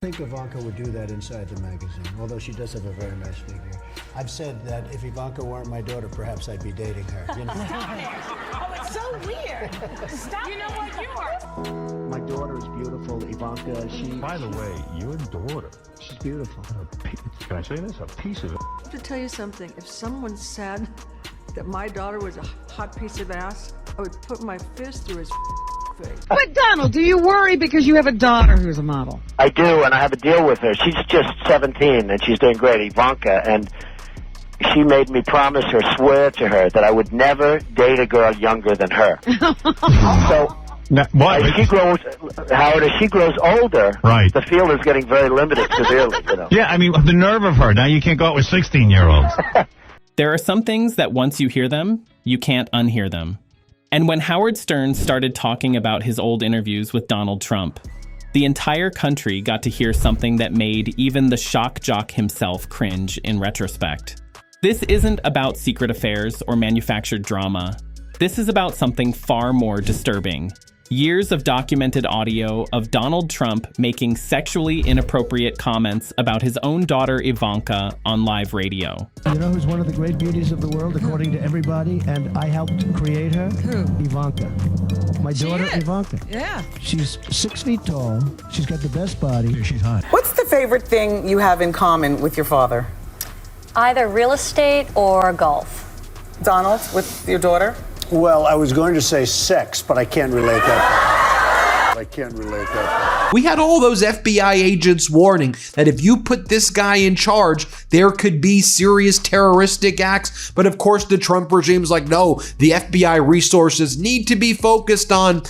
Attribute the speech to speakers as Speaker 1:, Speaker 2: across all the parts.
Speaker 1: I think Ivanka would do that inside the magazine, although she does have a very nice figure. I've said that if Ivanka weren't my daughter, perhaps I'd be dating her. You know?
Speaker 2: Oh, it's so weird. Stop. You know what you are.
Speaker 1: My daughter is beautiful, Ivanka.
Speaker 3: By the way, your daughter,
Speaker 1: She's beautiful.
Speaker 3: can I say this? A piece of
Speaker 4: I have to tell you something. If someone said that my daughter was a hot piece of ass, I would put my fist through his face.
Speaker 5: But Donald, do you worry because you have a daughter who's a model?
Speaker 6: I do, and I have a deal with her. She's just 17, and she's doing great, Ivanka, and she made me promise her, swear to her, that I would never date a girl younger than her. So, as she grows, Howard, as she grows older,
Speaker 3: Right.
Speaker 6: the field is getting very limited severely, you know.
Speaker 3: Yeah, I mean, the nerve of her. Now you can't go out with 16-year-olds.
Speaker 7: There are some things that once you hear them, you can't unhear them. And when Howard Stern started talking about his old interviews with Donald Trump, the entire country got to hear something that made even the shock jock himself cringe in retrospect. This isn't about secret affairs or manufactured drama. This is about something far more disturbing. Years of documented audio of Donald Trump making sexually inappropriate comments about his own daughter Ivanka on live radio.
Speaker 1: You know who's one of the great beauties of the world, according to everybody, and I helped create her?
Speaker 2: Who?
Speaker 1: Ivanka. My daughter,
Speaker 2: is.
Speaker 1: Ivanka.
Speaker 2: Yeah.
Speaker 1: She's 6 feet tall. She's got the best body.
Speaker 3: She's hot.
Speaker 8: What's the favorite thing you have in common with your father?
Speaker 9: Either real estate or golf.
Speaker 8: Donald, with your daughter?
Speaker 1: Well, I was going to say sex, but I can't relate that.
Speaker 10: We had all those FBI agents warning that if you put this guy in charge, there could be serious terroristic acts. But of course, the Trump regime's like, no, the FBI resources need to be focused on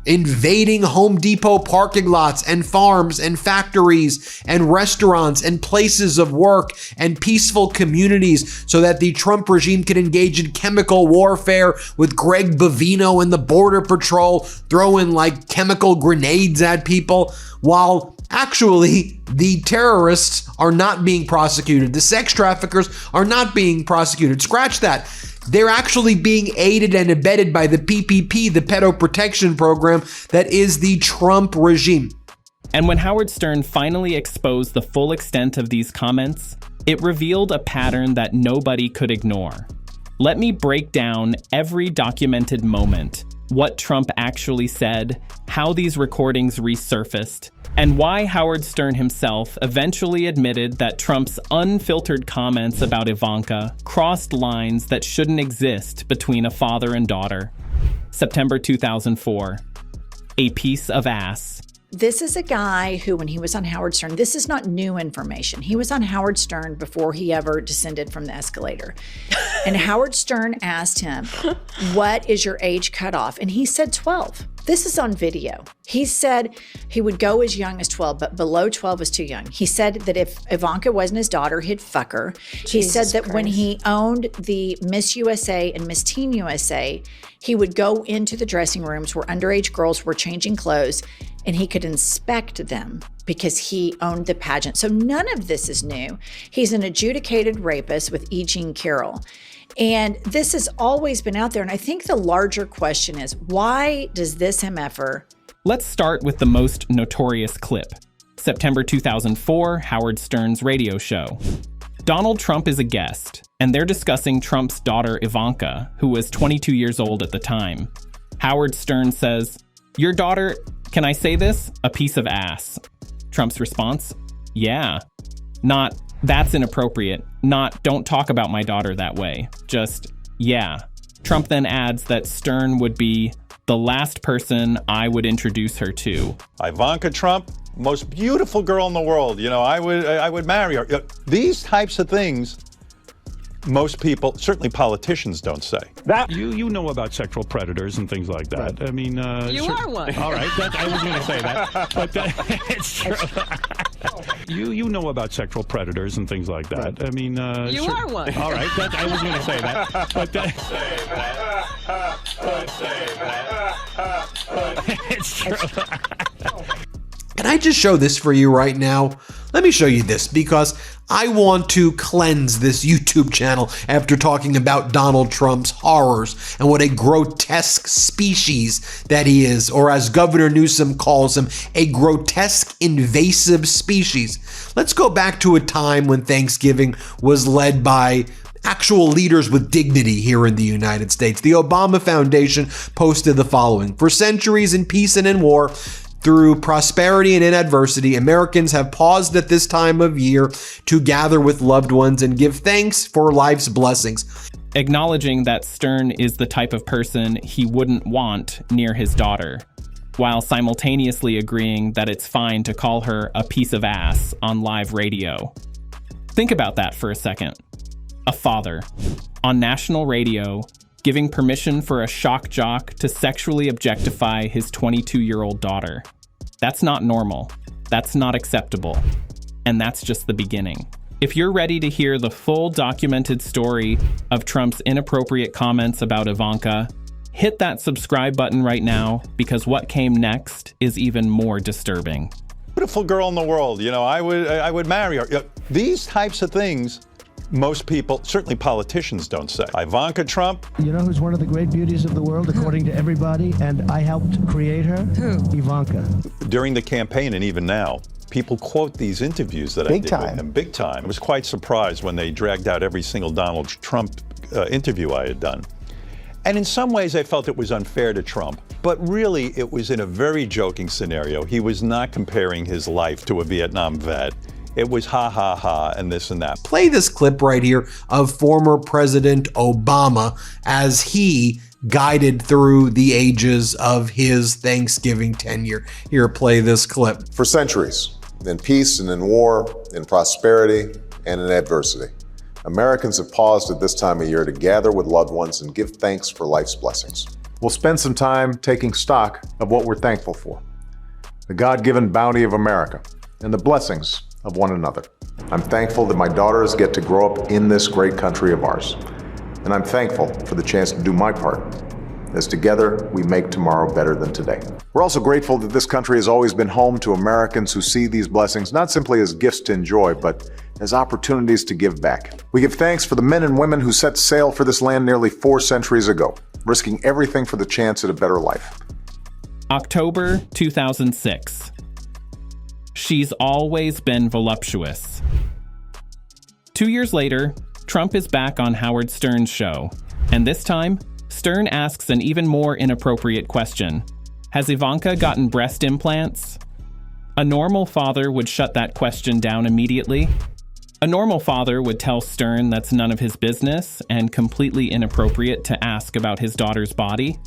Speaker 10: invading Home Depot parking lots and farms and factories and restaurants and places of work and peaceful communities so that the Trump regime can engage in chemical warfare with Greg Bovino and the Border Patrol throwing like chemical grenades at people, while actually the terrorists are not being prosecuted. The sex traffickers are not being prosecuted. Scratch that. They're actually being aided and abetted by the PPP, the Pedo Protection Program, that is the Trump regime.
Speaker 7: And when Howard Stern finally exposed the full extent of these comments, it revealed a pattern that nobody could ignore. Let me break down every documented moment, what Trump actually said, how these recordings resurfaced, and why Howard Stern himself eventually admitted that Trump's unfiltered comments about Ivanka crossed lines that shouldn't exist between a father and daughter. September 2004. A piece of ass.
Speaker 2: This is a guy who, when he was on Howard Stern, this is not new information. He was on Howard Stern before he ever descended from the escalator. And Howard Stern asked him, what is your age cutoff? And he said 12. This is on video. He said he would go as young as 12, but below 12 was too young. He said that if Ivanka wasn't his daughter, he'd fuck her. He said that when he owned the Miss USA and Miss Teen USA, he would go into the dressing rooms where underage girls were changing clothes and he could inspect them because he owned the pageant. So none of this is new. He's an adjudicated rapist with E. Jean Carroll. And this has always been out there. And I think the larger question is, why does this MFer?
Speaker 7: Let's start with the most notorious clip. September 2004, Howard Stern's radio show. Donald Trump is a guest, and they're discussing Trump's daughter Ivanka, who was 22 years old at the time. Howard Stern says, "Your daughter, can I say this? A piece of ass." Trump's response, "Yeah." Not, "That's inappropriate." Not, "Don't talk about my daughter that way." Just, "Yeah." Trump then adds that Stern would be the last person I would introduce her to.
Speaker 11: Ivanka Trump, most beautiful girl in the world. You know, I would marry her. These types of things, most people, certainly politicians, don't say.
Speaker 3: That you know about sexual predators and things like that. I mean,
Speaker 5: You are one.
Speaker 3: All right, I was going to say that, but it's true. You know about sexual predators and things like that. I mean,
Speaker 5: You are one.
Speaker 3: All right, I was going to say that, but it's true.
Speaker 10: And I just show this for you right now? Let me show you this because I want to cleanse this YouTube channel after talking about Donald Trump's horrors and what a grotesque species that he is, or as Governor Newsom calls him, a grotesque invasive species. Let's go back to a time when Thanksgiving was led by actual leaders with dignity here in the United States. The Obama Foundation posted the following: for centuries in peace and in war, through prosperity and in adversity, Americans have paused at this time of year to gather with loved ones and give thanks for life's blessings.
Speaker 7: Acknowledging that Stern is the type of person he wouldn't want near his daughter, while simultaneously agreeing that it's fine to call her a piece of ass on live radio. Think about that for a second. A father, on national radio, giving permission for a shock jock to sexually objectify his 22-year-old daughter. That's not normal. That's not acceptable. And that's just the beginning. If you're ready to hear the full documented story of Trump's inappropriate comments about Ivanka, hit that subscribe button right now, because what came next is even more disturbing.
Speaker 11: Beautiful girl in the world. I would marry her. These types of things, most people, certainly politicians, don't say. Ivanka Trump.
Speaker 1: You know who's one of the great beauties of the world, according to everybody? And I helped create her? Who? Ivanka.
Speaker 11: During the campaign and even now, people quote these interviews that I did with them big time. I was quite surprised when they dragged out every single Donald Trump interview I had done. And in some ways, I felt it was unfair to Trump. But really, it was in a very joking scenario. He was not comparing his life to a Vietnam vet. It was ha, ha, ha, and this and that.
Speaker 10: Play this clip right here of former President Obama as he guided through the ages of his Thanksgiving tenure. Here, play this clip.
Speaker 12: For centuries, in peace and in war, in prosperity and in adversity, Americans have paused at this time of year to gather with loved ones and give thanks for life's blessings. We'll spend some time taking stock of what we're thankful for. The God-given bounty of America and the blessings of one another. I'm thankful that my daughters get to grow up in this great country of ours. And I'm thankful for the chance to do my part, as together we make tomorrow better than today. We're also grateful that this country has always been home to Americans who see these blessings not simply as gifts to enjoy, but as opportunities to give back. We give thanks for the men and women who set sail for this land nearly 4 centuries ago, risking everything for the chance at a better life.
Speaker 7: October 2006. She's always been voluptuous. 2 years later, Trump is back on Howard Stern's show, and this time, Stern asks an even more inappropriate question. Has Ivanka gotten breast implants? A normal father would shut that question down immediately. A normal father would tell Stern that's none of his business and completely inappropriate to ask about his daughter's body.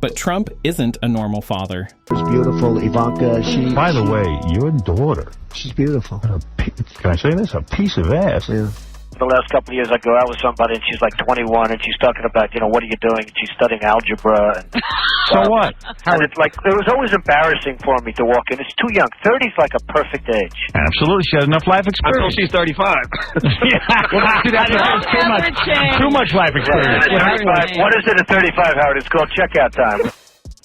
Speaker 7: But Trump isn't a normal father.
Speaker 1: She's beautiful, Ivanka.
Speaker 3: By the way, your daughter,
Speaker 1: She's beautiful.
Speaker 3: can I say this? A piece of ass.
Speaker 1: Yeah.
Speaker 6: The last couple of years, I go out with somebody, and she's like 21, and she's talking about, what are you doing? And she's studying algebra. And,
Speaker 3: So what?
Speaker 6: And it's like, it was always embarrassing for me to walk in. It's too young. 30's like a perfect age.
Speaker 3: Absolutely. She has enough life experience.
Speaker 13: Until she's 35.
Speaker 3: Too much life experience.
Speaker 6: At 35, what is it at 35, Howard? It's called checkout time.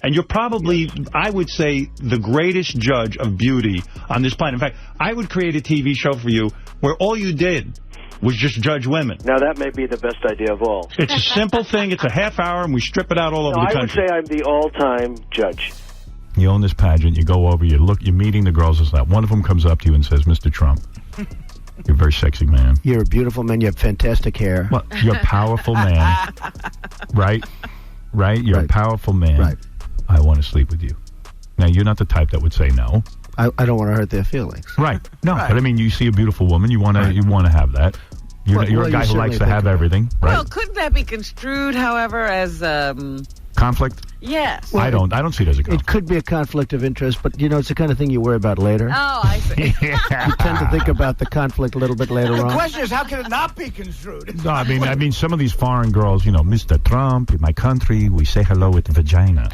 Speaker 3: And you're probably, I would say, the greatest judge of beauty on this planet. In fact, I would create a TV show for you where all you did was just judge women.
Speaker 6: Now, that may be the best idea of all.
Speaker 3: It's a simple thing. It's a half hour, and we strip it out all over the country.
Speaker 6: I would say I'm the all-time judge.
Speaker 3: You own this pageant. You go over, you're meeting the girls and stuff. One of them comes up to you and says, Mr. Trump, you're a very sexy man.
Speaker 1: You're a beautiful man. You have fantastic hair.
Speaker 3: Well, you're a powerful man. Right? You're a powerful man.
Speaker 1: Right.
Speaker 3: I want to sleep with you. Now, you're not the type that would say no.
Speaker 1: I don't want to hurt their feelings.
Speaker 3: Right. No, but I mean, you see a beautiful woman, you want to have that. You're a guy who likes to have everything, right?
Speaker 5: Well, couldn't that be construed, however, as
Speaker 3: conflict?
Speaker 5: Yes.
Speaker 3: Well, I don't see it as a conflict.
Speaker 1: It could be a conflict of interest, but it's the kind of thing you worry about later.
Speaker 5: Oh, I see.
Speaker 1: You tend to think about the conflict a little bit later on.
Speaker 13: The question is, how can it not be construed?
Speaker 3: No, I mean, some of these foreign girls, Mr. Trump, in my country, we say hello with vagina.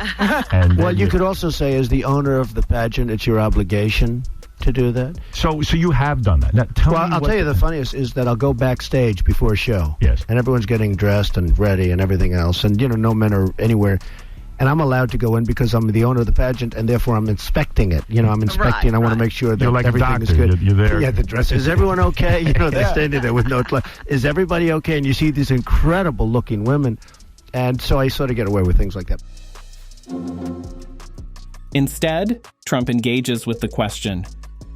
Speaker 3: And
Speaker 1: well, you could also say, as the owner of the pageant, it's your obligation to do that.
Speaker 3: So you have done that. Now,
Speaker 1: I'll tell you the funniest is that I'll go backstage before a show.
Speaker 3: Yes.
Speaker 1: And everyone's getting dressed and ready and everything else. And, no men are anywhere.
Speaker 14: And I'm allowed to go in because I'm the owner of the pageant, and therefore I'm inspecting it. You know, I'm inspecting. I want to make sure that
Speaker 3: You're like
Speaker 14: everything
Speaker 3: a
Speaker 14: is
Speaker 3: doctor.
Speaker 14: good.
Speaker 3: You're there.
Speaker 14: Yeah, the dress. Is everyone okay? You know, they're standing there with no clothes. Is everybody okay? And you see these incredible-looking women, and so I sort of get away with things like that.
Speaker 7: Instead, Trump engages with the question.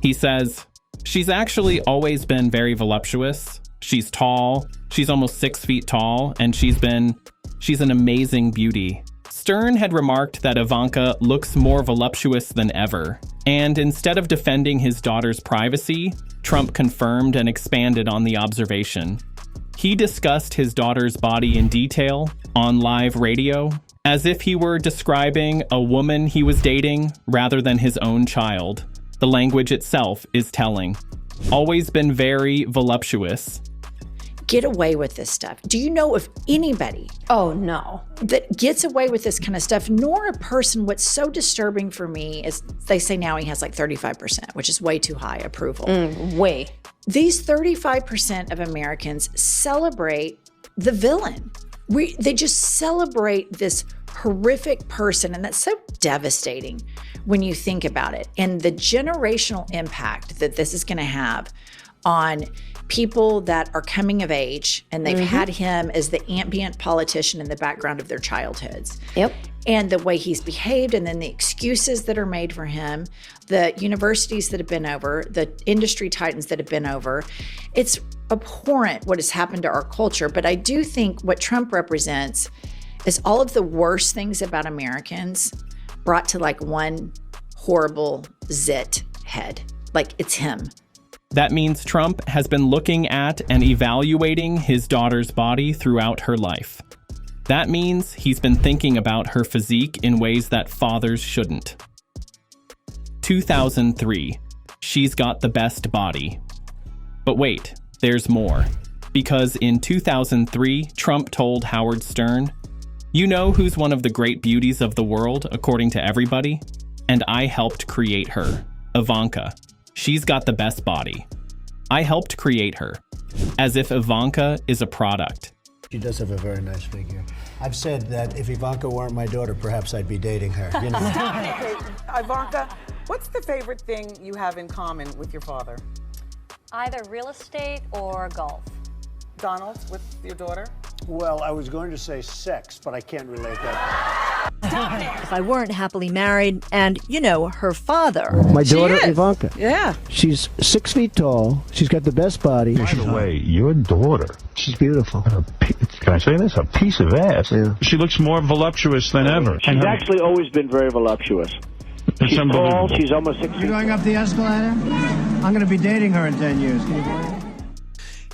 Speaker 7: He says, "She's actually always been very voluptuous. She's tall. She's almost 6 feet tall, and she's an amazing beauty." Stern had remarked that Ivanka looks more voluptuous than ever, and instead of defending his daughter's privacy, Trump confirmed and expanded on the observation. He discussed his daughter's body in detail on live radio, as if he were describing a woman he was dating rather than his own child. The language itself is telling. Always been very voluptuous.
Speaker 2: Get away with this stuff. Do you know of anybody?
Speaker 9: Oh, no.
Speaker 2: That gets away with this kind of stuff, nor a person. What's so disturbing for me is they say now he has like 35%, which is way too high approval.
Speaker 9: Way.
Speaker 2: These 35% of Americans celebrate the villain. They just celebrate this horrific person, and that's so devastating when you think about it. And the generational impact that this is going to have on people that are coming of age, and they've had him as the ambient politician in the background of their childhoods.
Speaker 9: Yep.
Speaker 2: And the way he's behaved, and then the excuses that are made for him, the universities that have been over, the industry titans that have been over. It's abhorrent what has happened to our culture. But I do think what Trump represents is all of the worst things about Americans brought to like one horrible zit head. Like, it's him.
Speaker 7: That means Trump has been looking at and evaluating his daughter's body throughout her life. That means he's been thinking about her physique in ways that fathers shouldn't. 2003. She's got the best body. But wait, there's more. Because in 2003, Trump told Howard Stern, "You know who's one of the great beauties of the world, according to everybody? And I helped create her. Ivanka. She's got the best body. I helped create her." As if Ivanka is a product.
Speaker 1: She does have a very nice figure. I've said that if Ivanka weren't my daughter, perhaps I'd be dating her. You know.
Speaker 8: Okay, Ivanka, what's the favorite thing you have in common with your father?
Speaker 9: Either real estate or golf.
Speaker 8: Donald, with your daughter?
Speaker 1: Well, I was going to say sex, but I can't relate that.
Speaker 15: If I weren't happily married and, you know, her father.
Speaker 14: My daughter, Ivanka.
Speaker 15: Yeah.
Speaker 14: She's 6 feet tall. She's got the best body.
Speaker 3: By the way, your daughter.
Speaker 14: She's beautiful.
Speaker 3: Can I say this? A piece of ass.
Speaker 14: Yeah.
Speaker 3: She looks more voluptuous than ever.
Speaker 6: She's actually always been very voluptuous. She's tall, she's almost 6 feet.
Speaker 1: You going up the escalator? I'm going to be dating her in 10 years. Can you believe it?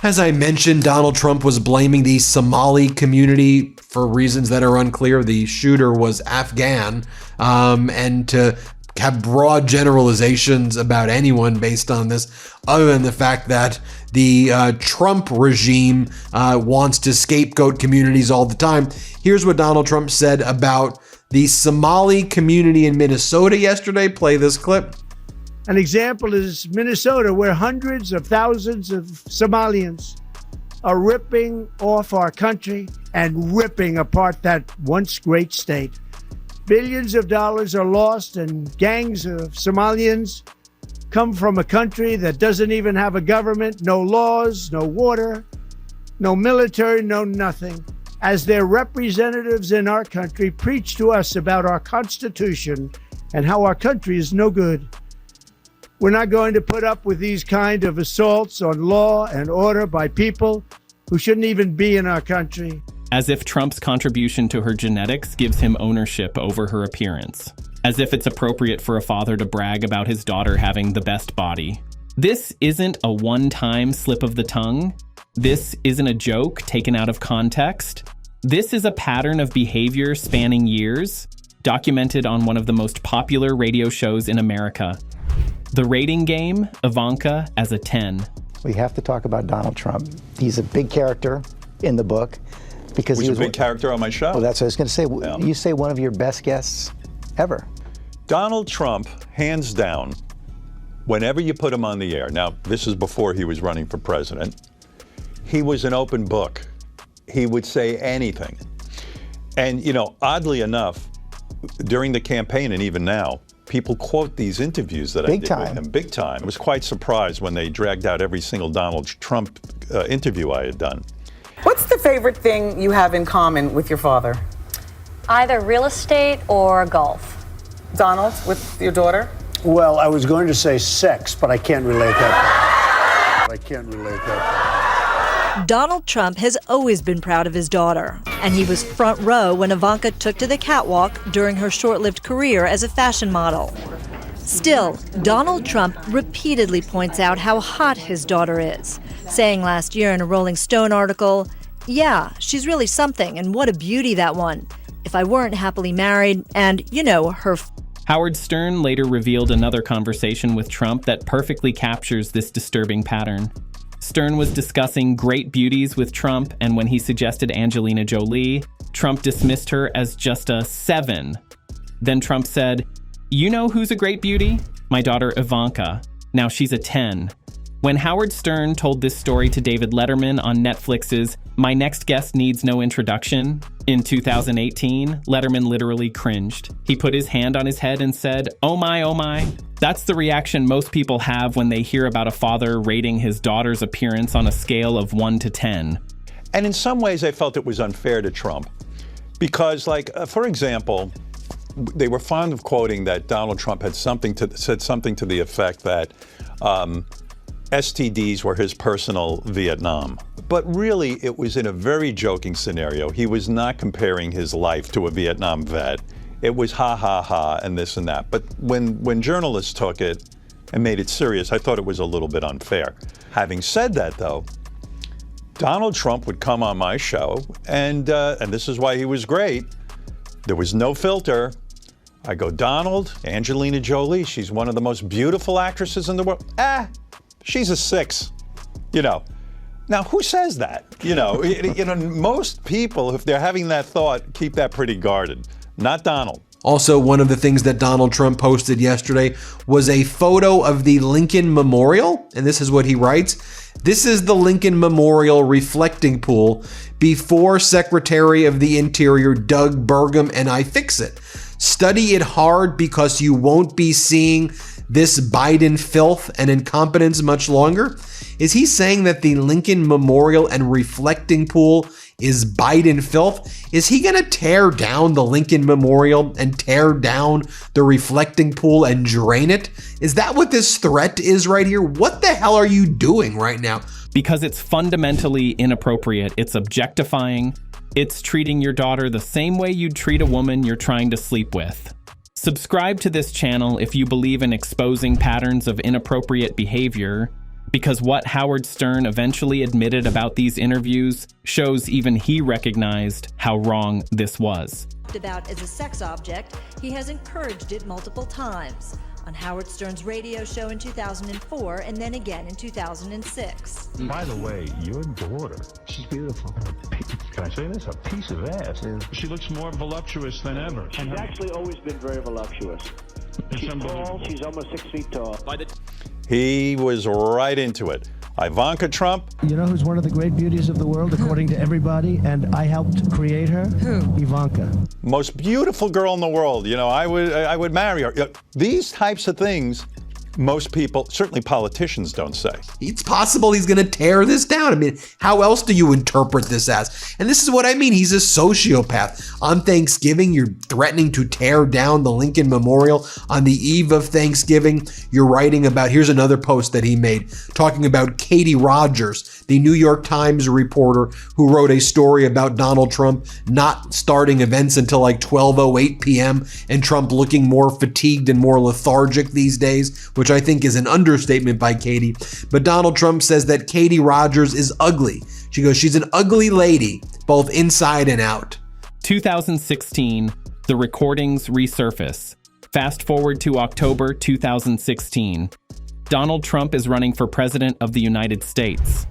Speaker 10: As I mentioned, Donald Trump was blaming the Somali community for reasons that are unclear. The shooter was Afghan, and to have broad generalizations about anyone based on this, other than the fact that the Trump regime wants to scapegoat communities all the time. Here's what Donald Trump said about the Somali community in Minnesota yesterday. Play this clip.
Speaker 16: An example is Minnesota, where hundreds of thousands of Somalians are ripping off our country and ripping apart that once great state. Billions of dollars are lost, and gangs of Somalians come from a country that doesn't even have a government, no laws, no water, no military, no nothing. As their representatives in our country preach to us about our Constitution and how our country is no good. We're not going to put up with these kind of assaults on law and order by people who shouldn't even be in our country.
Speaker 7: As if Trump's contribution to her genetics gives him ownership over her appearance. As if it's appropriate for a father to brag about his daughter having the best body. This isn't a one-time slip of the tongue. This isn't a joke taken out of context. This is a pattern of behavior spanning years, documented on one of the most popular radio shows in America. The rating game, Ivanka as a 10.
Speaker 17: We have to talk about Donald Trump. He's a big character in the book because
Speaker 11: He's a big character on my show.
Speaker 17: Well, that's what I was going to say.
Speaker 11: Yeah.
Speaker 17: You say one of your best guests ever.
Speaker 11: Donald Trump, hands down, whenever you put him on the air, now this is before he was running for president, he was an open book. He would say anything. And, you know, oddly enough, during the campaign and even now, people quote these interviews that I did with him big time. I was quite surprised when they dragged out every single Donald Trump interview I had done.
Speaker 8: What's the favorite thing you have in common with your father?
Speaker 9: Either real estate or golf.
Speaker 8: Donald, with your daughter?
Speaker 16: Well, I was going to say sex, but I can't relate that.
Speaker 15: Donald Trump has always been proud of his daughter, and he was front row when Ivanka took to the catwalk during her short-lived career as a fashion model. Still, Donald Trump repeatedly points out how hot his daughter is, saying last year in a Rolling Stone article, "Yeah, she's really something, and what a beauty, that one. If I weren't happily married, and, you know, her..."
Speaker 7: Howard Stern later revealed another conversation with Trump that perfectly captures this disturbing pattern. Stern was discussing great beauties with Trump, and when he suggested Angelina Jolie, Trump dismissed her as just a 7. Then Trump said, "You know who's a great beauty? My daughter Ivanka. Now she's a 10. When Howard Stern told this story to David Letterman on Netflix's My Next Guest Needs No Introduction in 2018, Letterman literally cringed. He put his hand on his head and said, oh my. That's the reaction most people have when they hear about a father rating his daughter's appearance on a scale of 1 to 10.
Speaker 11: And in some ways, I felt it was unfair to Trump because, for example, they were fond of quoting that Donald Trump had said something to the effect that STDs were his personal Vietnam. But really, it was in a very joking scenario. He was not comparing his life to a Vietnam vet. It was ha, and this and that. But when journalists took it and made it serious, I thought it was a little bit unfair. Having said that, though, Donald Trump would come on my show, and this is why he was great. There was no filter. I go, Donald, Angelina Jolie, she's one of the most beautiful actresses in the world. She's a 6, Now, who says that? Most people, if they're having that thought, keep that pretty guarded. Not Donald.
Speaker 10: Also, one of the things that Donald Trump posted yesterday was a photo of the Lincoln Memorial, and this is what he writes. This is the Lincoln Memorial reflecting pool before Secretary of the Interior Doug Burgum and I fix it. Study it hard because you won't be seeing this Biden filth and incompetence much longer. Is he saying that the Lincoln Memorial and reflecting pool is Biden filth? Is he going to tear down the Lincoln Memorial and tear down the reflecting pool and drain it? Is that what this threat is right here? What the hell are you doing right now?
Speaker 7: Because it's fundamentally inappropriate. It's objectifying. It's treating your daughter the same way you'd treat a woman you're trying to sleep with. Subscribe to this channel if you believe in exposing patterns of inappropriate behavior, because what Howard Stern eventually admitted about these interviews shows even he recognized how wrong this was.
Speaker 15: About as a sex object, he has encouraged it multiple times. On Howard Stern's radio show in 2004 and then again in 2006.
Speaker 13: By the way, your daughter, she's beautiful. Can I say this? A piece of ass. She looks more voluptuous than ever.
Speaker 18: She's actually always been very voluptuous. She's tall. She's almost 6 feet tall.
Speaker 11: He was right into it. Ivanka Trump.
Speaker 19: You know who's one of the great beauties of the world, according to everybody, and I helped create her? Who? Ivanka.
Speaker 11: Most beautiful girl in the world. I would marry her. These types of things, most people, certainly politicians, don't say.
Speaker 10: It's possible he's going to tear this down. I mean, how else do you interpret this as? And this is what I mean. He's a sociopath. On Thanksgiving, you're threatening to tear down the Lincoln Memorial. On the eve of Thanksgiving, you're writing about, here's another post that he made, talking about Katie Rogers, the New York Times reporter who wrote a story about Donald Trump not starting events until like 12:08 p.m. and Trump looking more fatigued and more lethargic these days, which I think is an understatement by Katie. But Donald Trump says that Katie Rogers is ugly. She goes, she's an ugly lady, both inside and out.
Speaker 7: 2016, the recordings resurface. Fast forward to October 2016. Donald Trump is running for president of the United States.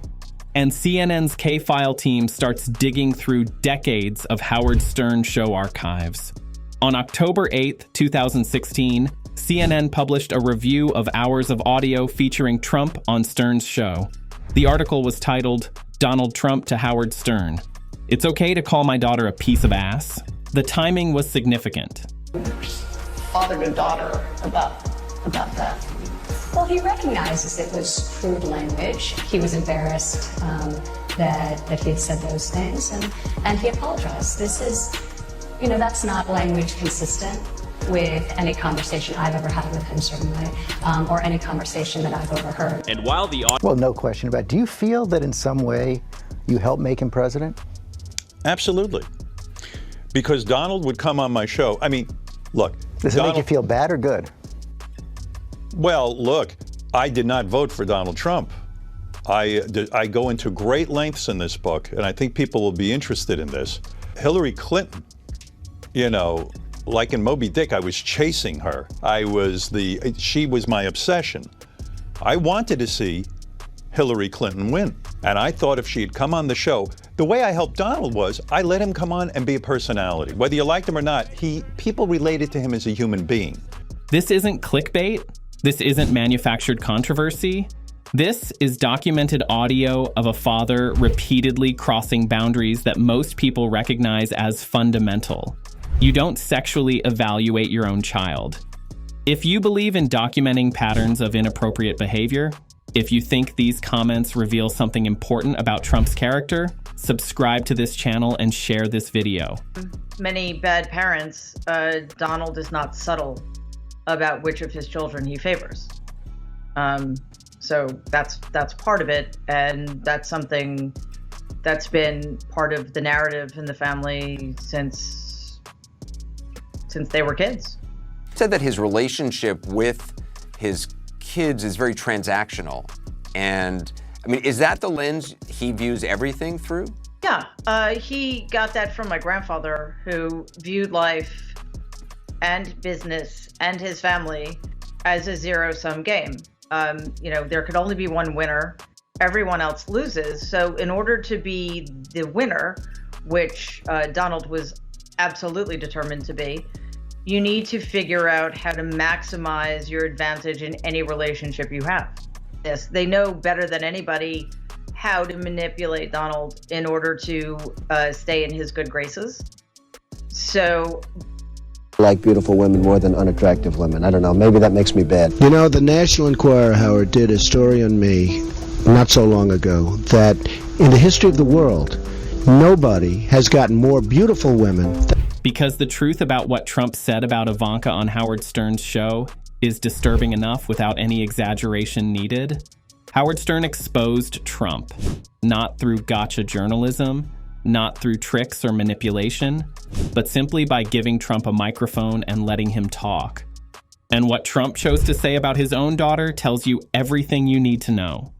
Speaker 7: And CNN's K-File team starts digging through decades of Howard Stern show archives. On October 8th, 2016, CNN published a review of hours of audio featuring Trump on Stern's show. The article was titled, Donald Trump to Howard Stern. It's okay to call my daughter a piece of ass. The timing was significant.
Speaker 20: Father to daughter about that?
Speaker 9: Well, he recognizes it was crude language. He was embarrassed that he had said those things, and he apologized. This is, that's not language consistent with any conversation I've ever had with him, certainly, or any conversation that I've overheard.
Speaker 7: And while the
Speaker 17: Well, no question about it. Do you feel that in some way you helped make him president?
Speaker 11: Absolutely. Because Donald would come on my show. I mean, look.
Speaker 17: Does it make you feel bad or good?
Speaker 11: Well, look, I did not vote for Donald Trump. I go into great lengths in this book, and I think people will be interested in this. Hillary Clinton, like in Moby Dick, I was chasing her. She was my obsession. I wanted to see Hillary Clinton win. And I thought if she had come on the show, the way I helped Donald was I let him come on and be a personality. Whether you liked him or not, people related to him as a human being.
Speaker 7: This isn't clickbait. This isn't manufactured controversy. This is documented audio of a father repeatedly crossing boundaries that most people recognize as fundamental. You don't sexually evaluate your own child. If you believe in documenting patterns of inappropriate behavior, if you think these comments reveal something important about Trump's character, subscribe to this channel and share this video.
Speaker 21: Many bad parents, Donald is not subtle about which of his children he favors. So that's part of it, and that's something that's been part of the narrative in the family since they were kids.
Speaker 22: Said that his relationship with his kids is very transactional. And I mean, is that the lens he views everything through?
Speaker 21: Yeah, he got that from my grandfather, who viewed life and business and his family as a zero-sum game. There could only be one winner. Everyone else loses. So in order to be the winner, which Donald was absolutely determined to be, you need to figure out how to maximize your advantage in any relationship you have. Yes, they know better than anybody how to manipulate Donald in order to stay in his good graces. So
Speaker 23: I like beautiful women more than unattractive women. I don't know, maybe that makes me bad.
Speaker 19: The National Enquirer, Howard, did a story on me not so long ago that in the history of the world, nobody has gotten more beautiful women.
Speaker 7: Because the truth about what Trump said about Ivanka on Howard Stern's show is disturbing enough without any exaggeration needed, Howard Stern exposed Trump, not through gotcha journalism, not through tricks or manipulation, but simply by giving Trump a microphone and letting him talk. And what Trump chose to say about his own daughter tells you everything you need to know.